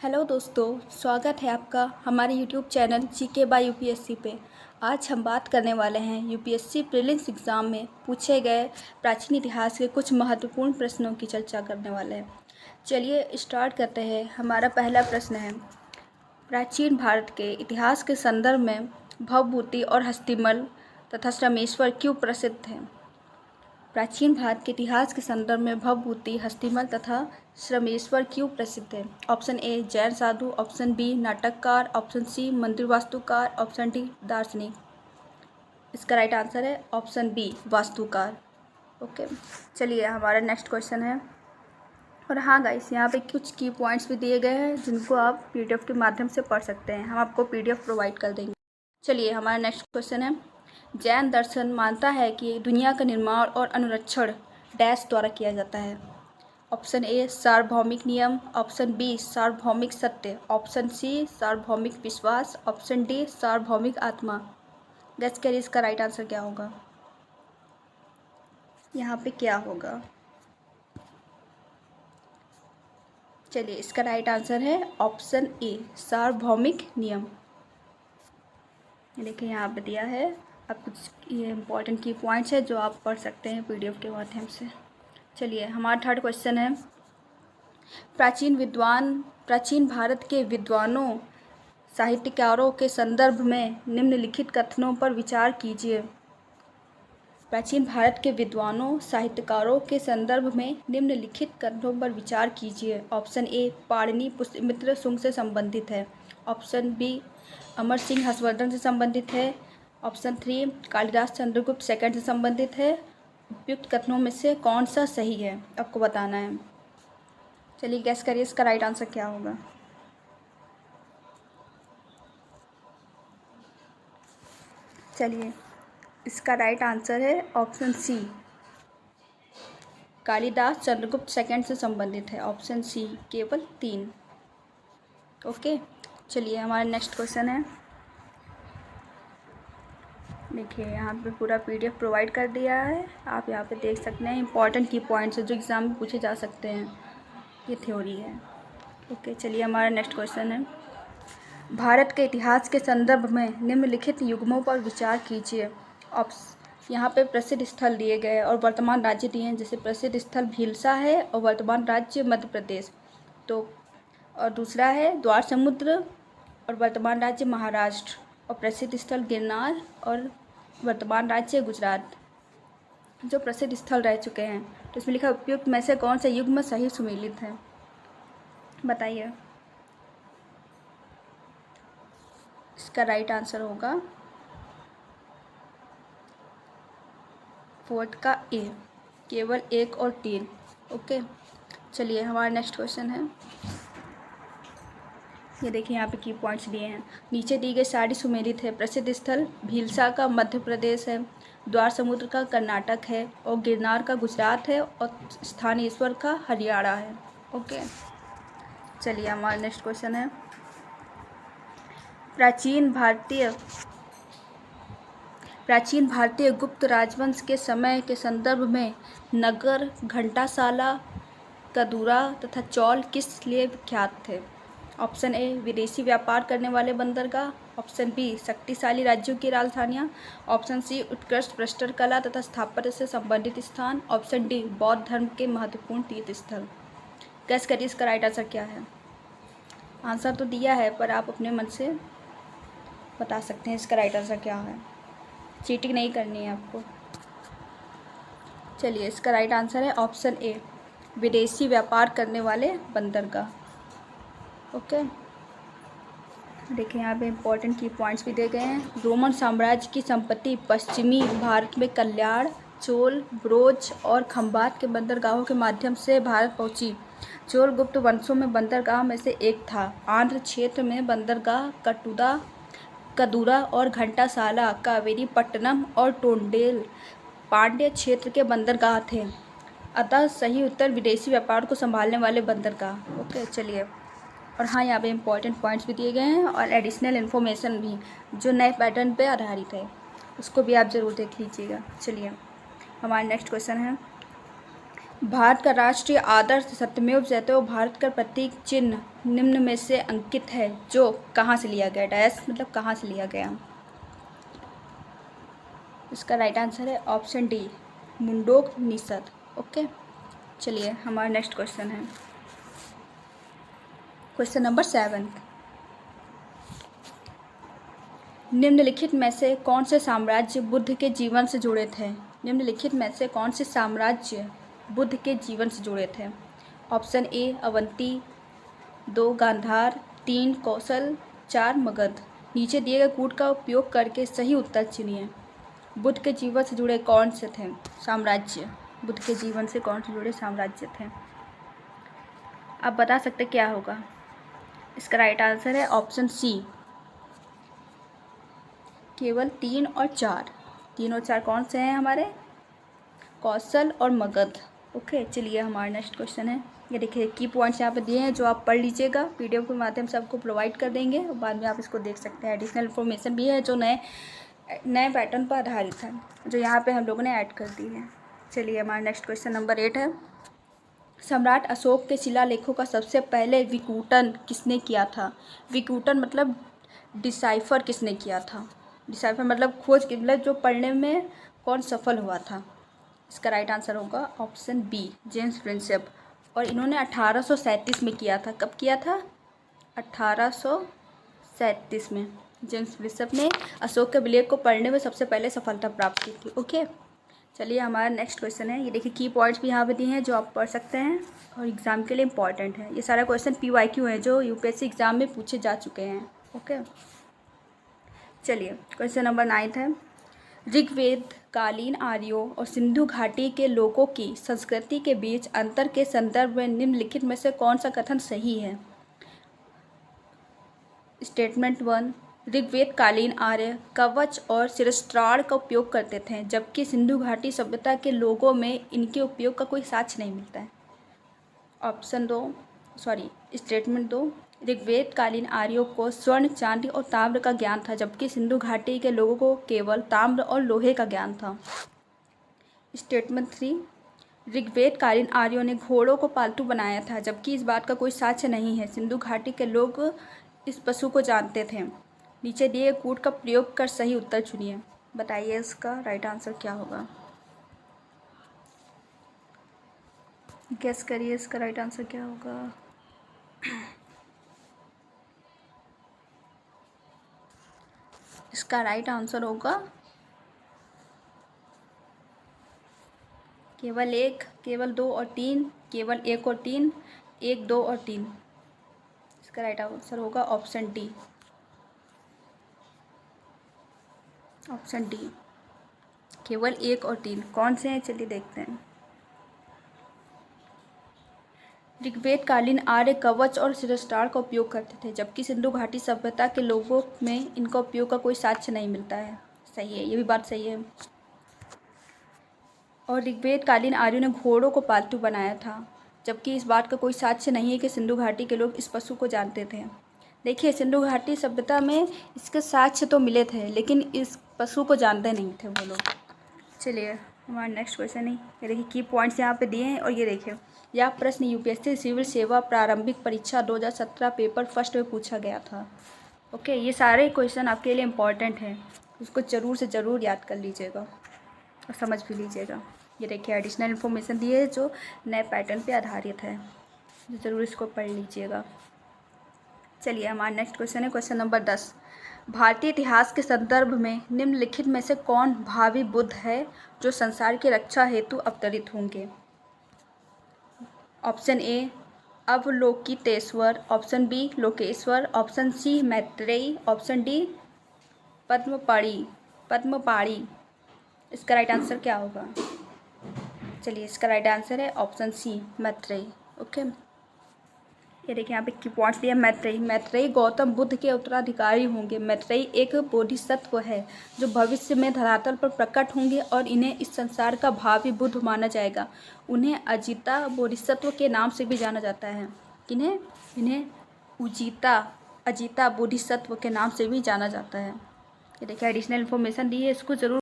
Hello दोस्तों, स्वागत है आपका हमारे YouTube channel GK by UPSC पे। आज हम बात करने वाले हैं यूपीएससी प्रीलिम्स एग्ज़ाम में पूछे गए प्राचीन इतिहास के कुछ महत्वपूर्ण प्रश्नों की चर्चा करने वाले हैं। चलिए स्टार्ट करते हैं। हमारा पहला प्रश्न है, प्राचीन भारत के इतिहास के संदर्भ में भवभूति और हस्तिमल तथा श्रमेश्वर क्यों प्रसिद्ध हैं? प्राचीन भारत के इतिहास के संदर्भ में भवभूति, हस्तिमल तथा श्रमेश्वर क्यों प्रसिद्ध है? ऑप्शन ए जैन साधु, ऑप्शन बी नाटककार, ऑप्शन सी मंदिर वास्तुकार, ऑप्शन डी दार्शनिक। इसका राइट आंसर है ऑप्शन बी वास्तुकार। ओके, चलिए हमारा नेक्स्ट क्वेश्चन है। और हाँ गाइस, यहाँ पे कुछ की पॉइंट्स भी दिए गए हैं जिनको आप पीडीएफ के माध्यम से पढ़ सकते हैं। हम आपको पीडीएफ प्रोवाइड कर देंगे। चलिए हमारा नेक्स्ट क्वेश्चन है, जैन दर्शन मानता है कि दुनिया का निर्माण और अनुरक्षण डैश द्वारा किया जाता है। ऑप्शन ए सार्वभौमिक नियम, ऑप्शन बी सार्वभौमिक सत्य, ऑप्शन सी सार्वभौमिक विश्वास, ऑप्शन डी सार्वभौमिक आत्मा। गेस करिए इसका राइट आंसर क्या होगा? यहाँ पे क्या होगा? चलिए इसका राइट आंसर है ऑप्शन ए सार्वभौमिक नियम। देखिए यहाँ पे दिया है, अब कुछ ये इम्पोर्टेंट की पॉइंट्स है जो आप पढ़ सकते हैं पीडीएफ के माध्यम से। चलिए हमारा थर्ड क्वेश्चन है, प्राचीन भारत के विद्वानों साहित्यकारों के संदर्भ में निम्नलिखित कथनों पर विचार कीजिए। प्राचीन भारत के विद्वानों साहित्यकारों के संदर्भ में निम्नलिखित कथनों पर विचार कीजिए। ऑप्शन ए पाणिनि पुष्यमित्र शुंग से संबंधित है, ऑप्शन बी अमर सिंह हर्षवर्धन से संबंधित है, ऑप्शन 3 कालिदास चंद्रगुप्त सेकंड से संबंधित है। उपयुक्त कथनों में से कौन सा सही है आपको बताना है। चलिए गैस करिए इसका राइट आंसर क्या होगा? चलिए इसका राइट आंसर है option C Kalidas Chandragupta second से संबंधित है। ऑप्शन सी केवल 3। ओके, चलिए हमारा नेक्स्ट क्वेश्चन है। देखिए यहाँ पे पूरा पीडीएफ प्रोवाइड कर दिया है, आप यहाँ पे देख सकते हैं। इंपॉर्टेंट की पॉइंट्स जो एग्ज़ाम में पूछे जा सकते हैं, ये थ्योरी है। ओके, चलिए हमारा नेक्स्ट क्वेश्चन है, भारत के इतिहास के संदर्भ में निम्नलिखित युग्मों पर विचार कीजिए। यहाँ पे प्रसिद्ध स्थल दिए गए और वर्तमान राज्य दिए हैं, जैसे प्रसिद्ध स्थल भीलसा है और वर्तमान राज्य मध्य प्रदेश। तो और दूसरा है द्वार समुद्र और वर्तमान राज्य महाराष्ट्र, और प्रसिद्ध स्थल गिरनार और वर्तमान राज्य गुजरात, जो प्रसिद्ध स्थल रह चुके हैं। तो इसमें लिखा उपयुक्त में से कौन सा युग्म सही सुमेलित है? बताइए। इसका राइट आंसर होगा फोर्थ का ए, केवल 1 और 3। ओके, चलिए हमारा नेक्स्ट क्वेश्चन है। ये देखिए यहाँ पे की पॉइंट्स दिए हैं, नीचे दी गई सारी सुमेलित है। प्रसिद्ध स्थल भीलसा का मध्य प्रदेश है, द्वार समुद्र का कर्नाटक है, और गिरनार का गुजरात है, और स्थानेश्वर का हरियाणा है। ओके, चलिए हमारा नेक्स्ट क्वेश्चन है, प्राचीन भारतीय गुप्त राजवंश के समय के संदर्भ में नगर, घंटासाला, कदूरा तथा चौल किस लिए विख्यात थे? ऑप्शन ए विदेशी व्यापार करने वाले बंदरगाह, ऑप्शन बी शक्तिशाली राज्यों की राजधानियाँ, ऑप्शन सी उत्कृष्ट प्रस्तर कला तथा स्थापत्य से संबंधित स्थान, ऑप्शन डी बौद्ध धर्म के महत्वपूर्ण तीर्थ स्थल। गैस करिए इसका राइट आंसर क्या है? आंसर तो दिया है पर आप अपने मन से बता सकते हैं इसका राइट आंसर क्या है। चीटिंग नहीं करनी है आपको। चलिए इसका राइट आंसर है ऑप्शन ए विदेशी व्यापार करने वाले बंदरगाह। ओके, देखिए यहाँ पे इंपॉर्टेंट की पॉइंट्स भी दे गए हैं। रोमन साम्राज्य की संपत्ति पश्चिमी भारत में कल्याण, चोल, ब्रोज और खंबात के बंदरगाहों के माध्यम से भारत पहुंची। चोल गुप्त वंशों में बंदरगाह में से एक था। आंध्र क्षेत्र में बंदरगाह कदूरा और घंटासाला, कावेरी पट्टनम और टोंडेल पांड्य क्षेत्र के बंदरगाह थे। अतः सही उत्तर विदेशी व्यापार को संभालने वाले बंदरगाह। ओके, चलिए। और हाँ, यहाँ पे इंपॉर्टेंट पॉइंट्स भी दिए गए हैं और एडिशनल इन्फॉर्मेशन भी जो नए पैटर्न पे आधारित है, उसको भी आप ज़रूर देख लीजिएगा। चलिए हमारा नेक्स्ट क्वेश्चन है, भारत का राष्ट्रीय आदर्श सत्यमेव जयते भारत का प्रतीक चिन्ह निम्न में से अंकित है जो कहाँ से लिया गया। डैश मतलब कहाँ से लिया गया। इसका राइट आंसर है ऑप्शन डी, मुंडोक-निषद। ओके, चलिए हमारा नेक्स्ट क्वेश्चन है क्वेश्चन नंबर 7। निम्नलिखित में से कौन से साम्राज्य बुद्ध के जीवन से जुड़े थे। निम्नलिखित में से कौन से साम्राज्य बुद्ध के जीवन से जुड़े थे। ऑप्शन ए अवंती, 2 गांधार, 3 कौशल, 4 मगध। नीचे दिए गए कूट का उपयोग करके सही उत्तर चुनिए। बुद्ध के जीवन से जुड़े कौन से थे साम्राज्य। बुद्ध के जीवन से कौन से जुड़े साम्राज्य थे। आप बता सकते क्या होगा। इसका राइट आंसर है ऑप्शन सी, केवल 3 और 4। 3 और 4 कौन से हैं हमारे, कौशल और मगध। ओके, चलिए हमारा नेक्स्ट क्वेश्चन है। ये देखिए की पॉइंट्स यहाँ पे दिए हैं जो आप पढ़ लीजिएगा, पीडीएफ के माध्यम से आपको प्रोवाइड कर देंगे और बाद में आप इसको देख सकते हैं। एडिशनल इन्फॉर्मेशन भी है जो नए पैटर्न पर आधारित है, जो यहाँ पे हम लोगों ने ऐड कर दी है। चलिए हमारा नेक्स्ट क्वेश्चन नंबर 8 है। सम्राट अशोक के शिलालेखों का सबसे पहले विकूटन किसने किया था। विकूटन मतलब डिसाइफर किसने किया था। डिसाइफर मतलब खोज, मतलब जो पढ़ने में कौन सफल हुआ था। इसका राइट आंसर होगा ऑप्शन बी, जेम्स प्रिंसेप। और इन्होंने 1837 में किया था। कब किया था, 1837 में जेम्स प्रिंसेप ने अशोक के अभिलेख को पढ़ने में सबसे पहले सफलता प्राप्त की थी। ओके, चलिए हमारा नेक्स्ट क्वेश्चन है। ये देखिए की पॉइंट्स भी यहाँ पे दिए हैं जो आप पढ़ सकते हैं और एग्ज़ाम के लिए इम्पॉर्टेंट है। ये सारा क्वेश्चन PYQ है जो यूपीएससी एग्ज़ाम में पूछे जा चुके हैं। ओके, चलिए क्वेश्चन नंबर 9 है। ऋग्वेद कालीन आर्यों और सिंधु घाटी के लोगों की संस्कृति के बीच अंतर के संदर्भ में निम्नलिखित में से कौन सा कथन सही है। स्टेटमेंट 1, ऋग्वेद कालीन आर्य कवच और शिरस्त्राण का उपयोग करते थे जबकि सिंधु घाटी सभ्यता के लोगों में इनके उपयोग का कोई साक्ष्य नहीं मिलता है। स्टेटमेंट 2, ऋग्वेद कालीन आर्यों को स्वर्ण, चांदी और ताम्र का ज्ञान था जबकि सिंधु घाटी के लोगों को केवल ताम्र और लोहे का ज्ञान था। स्टेटमेंट 3, ऋग्वेद कालीन आर्यों ने घोड़ों को पालतू बनाया था जबकि इस बात का कोई साक्ष्य नहीं है। सिंधु घाटी के लोग इस पशु को जानते थे। नीचे दिए कूट का प्रयोग कर सही उत्तर चुनिए। बताइए इसका राइट आंसर क्या होगा। गेस करिए इसका राइट आंसर क्या होगा। इसका राइट आंसर होगा केवल 1, केवल 2 और 3, केवल 1 और 3, 1, 2 और 3। इसका राइट आंसर होगा ऑप्शन डी, ऑप्शन डी, केवल 1 और 3। कौन से हैं चलिए देखते हैं। ऋग्वेद कालीन आर्य कवच और शिरस्त्राण का उपयोग करते थे जबकि सिंधु घाटी सभ्यता के लोगों में इनका उपयोग का कोई साक्ष्य नहीं मिलता है। सही है, ये भी बात सही है। और ऋग्वेद कालीन आर्यों ने घोड़ों को पालतू बनाया था जबकि इस बात का कोई साक्ष्य नहीं है कि सिंधु घाटी के लोग इस पशु को जानते थे। देखिए सिंधु घाटी सभ्यता में इसके साक्ष्य तो मिले थे लेकिन इस पशु को जानते नहीं थे वो लोग। चलिए हमारा नेक्स्ट क्वेश्चन है। ये देखिए की पॉइंट्स यहाँ पे दिए हैं और ये देखिए यह प्रश्न यूपीएससी सिविल सेवा प्रारंभिक परीक्षा 2017 पेपर फर्स्ट में पूछा गया था। ओके, ये सारे क्वेश्चन आपके लिए इम्पॉर्टेंट हैं, उसको ज़रूर से ज़रूर याद कर लीजिएगा और समझ भी लीजिएगा। ये देखिए एडिशनल इन्फॉर्मेशन दी है जो नए पैटर्न पे आधारित है, ज़रूर इसको पढ़ लीजिएगा। चलिए हमारा नेक्स्ट क्वेश्चन है क्वेश्चन नंबर 10। भारतीय इतिहास के संदर्भ में निम्नलिखित में से कौन भावी बुद्ध है जो संसार की रक्षा हेतु अवतरित होंगे। Option A Avalokiteshvara, option B Lokeshvara, option C Maitreyi, option D Padmapani. इसका राइट आंसर क्या होगा। चलिए इसका राइट आंसर है ऑप्शन सी मैत्रेयी। ओके, ये देखिए यहाँ पे की पॉइंट्स दिया। मैत्रेयी गौतम बुद्ध के उत्तराधिकारी होंगे। मैत्रेयी एक बोधिसत्व है जो भविष्य में धरातल पर प्रकट होंगे और इन्हें इस संसार का भावी बुद्ध माना जाएगा। उन्हें अजिता बोधिसत्व के नाम से भी जाना जाता है। इन्हें अजिता बोधिसत्व के नाम से भी जाना जाता है। ये देखिए एडिशनल इन्फॉर्मेशन दी है, इसको ज़रूर